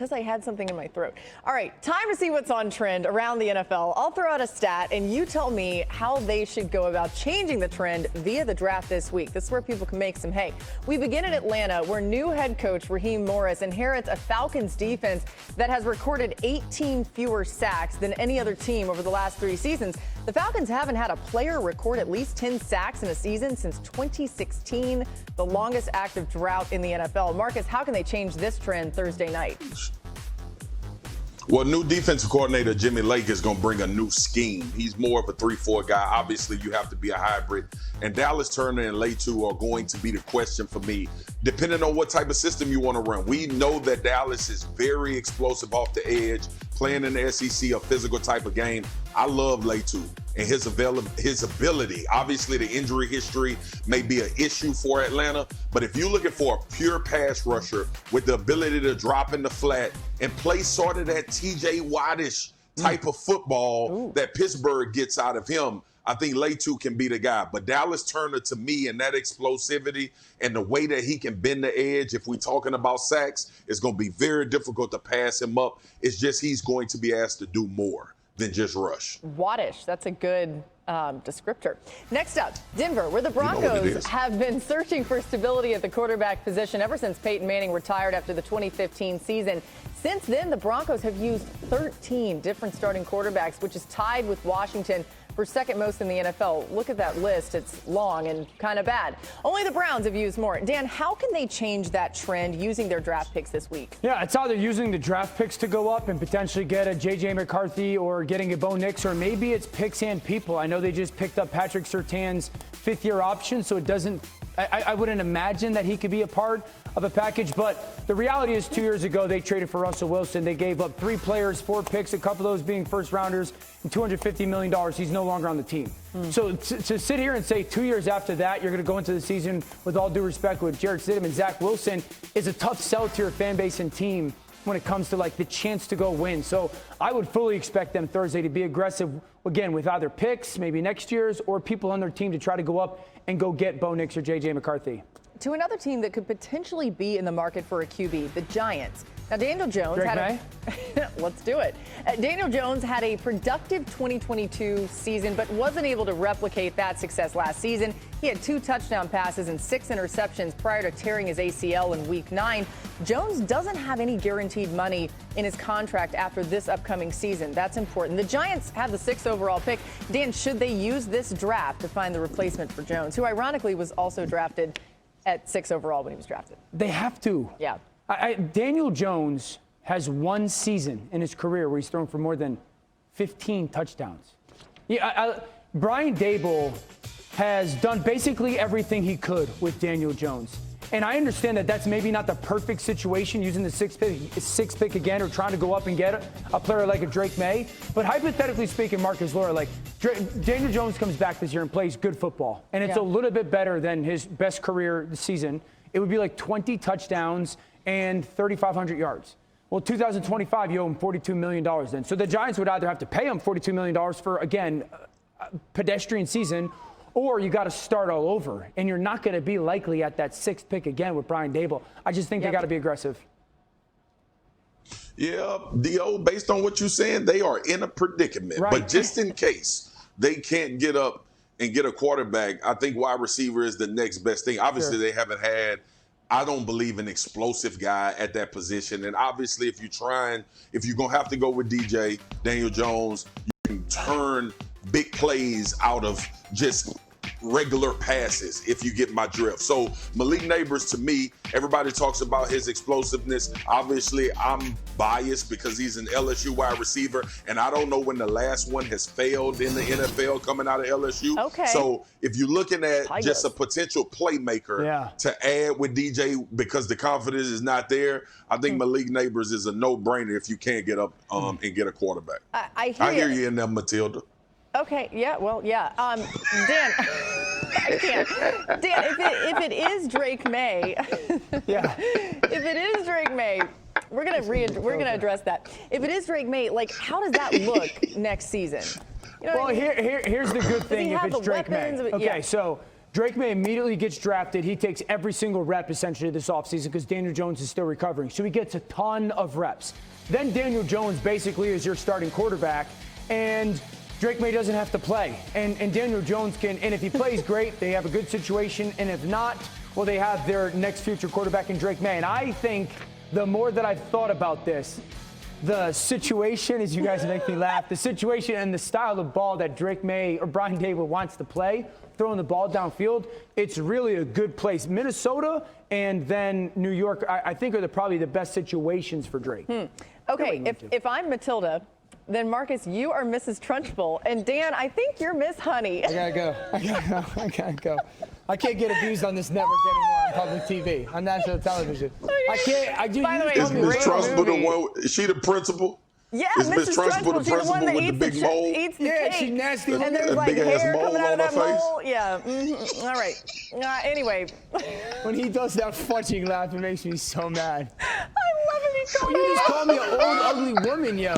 Because I had something in my throat. All right, time to see what's on trend around the NFL. I'll throw out a stat, and you tell me how they should go about changing the trend via the draft this week. This is where people can make some hay. We begin in Atlanta, where new head coach Raheem Morris inherits a Falcons defense that has recorded 18 fewer sacks than any other team over the last 3 seasons. The Falcons haven't had a player record at least 10 sacks in a season since 2016, the longest active drought in the NFL. Marcus, how can they change this trend Thursday night? Well, new defensive coordinator Jimmy Lake is going to bring a new scheme. He's more of a 3-4 guy. Obviously, you have to be a hybrid. And Dallas Turner and Latu are going to be the question for me, depending on what type of system you want to run. We know that Dallas is very explosive off the edge, playing in the SEC, a physical type of game. I love Latu and his ability. Obviously, the injury history may be an issue for Atlanta, but if you're looking for a pure pass rusher with the ability to drop in the flat and play sort of that TJ Watt-ish type of football that Pittsburgh gets out of him, I think Latu can be the guy. But Dallas Turner, to me, and that explosivity and the way that he can bend the edge, if we're talking about sacks, it's going to be very difficult to pass him up. It's just he's going to be asked to do more than just rush. Wattish, that's a good descriptor. Next up, Denver, where the Broncos have been searching for stability at the quarterback position ever since Peyton Manning retired after the 2015 season. Since then, the Broncos have used 13 different starting quarterbacks, which is tied with Washington for second most in the NFL. Look at that list. It's long and kind of bad. Only the Browns have used more. Dan, how can they change that trend using their draft picks this week? Yeah, it's either using the draft picks to go up and potentially get a J.J. McCarthy or getting a Bo Nix, or maybe it's picks and people. I know they just picked up Patrick Surtain's fifth-year option, so it doesn't – I wouldn't imagine that he could be a part of a package. But the reality is 2 years ago they traded for Russell Wilson. They gave up 3 players, 4 picks, a couple of those being first-rounders, and $250 million. He's no longer on the team. So to sit here and say 2 years after that you're going to go into the season, with all due respect, with Jarrett Stidham and Zach Wilson, is a tough sell to your fan base and team when it comes to like the chance to go win. So I would fully expect them Thursday to be aggressive, again, with either picks, maybe next year's, or people on their team to try to go up and go get Bo Nix or J.J. McCarthy. To another team that could potentially be in the market for a QB, the Giants. Now, Daniel Jones let's do it. Daniel Jones had a productive 2022 season, but wasn't able to replicate that success last season. He had 2 touchdown passes and 6 interceptions prior to tearing his ACL in Week 9. Jones doesn't have any guaranteed money in his contract after this upcoming season. That's important. The Giants have the 6th overall pick. Dan, should they use this draft to find the replacement for Jones, who ironically was also drafted at 6 overall when he was drafted? They have to. Yeah. Daniel Jones has 1 season in his career where he's thrown for more than 15 touchdowns. Brian Daboll has done basically everything he could with Daniel Jones. And I understand that that's maybe not the perfect situation, using the 6th pick again, or trying to go up and get a player like a Drake May. But hypothetically speaking, Marcus Laura, like Daniel Jones comes back this year and plays good football, and it's a little bit better than his best career season. It would be like 20 touchdowns and 3,500 yards. Well, 2025, you owe him $42 million then. So the Giants would either have to pay him $42 million for, again, a pedestrian season, or you got to start all over. And you're not going to be likely at that 6th pick again with Brian Daboll. I just think they got to be aggressive. Yeah, D.O., based on what you're saying, they are in a predicament. Right. But just in case they can't get up and get a quarterback, I think wide receiver is the next best thing. Obviously, they haven't had, I don't believe, an explosive guy at that position. And obviously, if you're going to have to go with DJ, Daniel Jones, you can turn big plays out of just regular passes, if you get my drift. So Malik Neighbors, to me, everybody talks about his explosiveness. Obviously, I'm biased because he's an LSU wide receiver, and I don't know when the last one has failed in the NFL coming out of LSU. Okay. So if you're looking at just a potential playmaker to add with DJ because the confidence is not there, I think Malik Neighbors is a no-brainer if you can't get up and get a quarterback. I hear you in there, Matilda. Okay, yeah, well, yeah. Dan, I can't. Dan, if it is Drake May, if it is Drake May, we're gonna address that. If it is Drake May, like, how does that look next season? You know well, here's the good thing if it's Drake May. Okay, so Drake May immediately gets drafted. He takes every single rep essentially this offseason because Daniel Jones is still recovering. So he gets a ton of reps. Then Daniel Jones basically is your starting quarterback, and Drake May doesn't have to play. And Daniel Jones can, and if he plays great, they have a good situation. And if not, well, they have their next future quarterback in Drake May. And I think the more that I've thought about this, the situation, as you guys make me laugh, the situation and the style of ball that Drake May or Brian Dable wants to play, throwing the ball downfield, it's really a good place. Minnesota and then New York, I think, are probably the best situations for Drake. Okay, if I'm Matilda, then Marcus, you are Mrs. Trunchbull, and Dan, I think you're Miss Honey. I gotta go. I can't get abused on this network anymore on public TV, on national television. I can't. By the way, Is Miss great Trunchbull the movie. one? Is she the principal? Yeah, Is Miss Mrs. Trunchbull the Trunchbull, she's the one principal that with the big mole? eats the Yeah, cake. she's nasty. And there's That like big-ass hair mole coming out on of her that face? mole. Yeah. All right. Anyway. When he does that fudging laugh, it makes me so mad. I love it. He called You just called me an old, ugly woman, yo.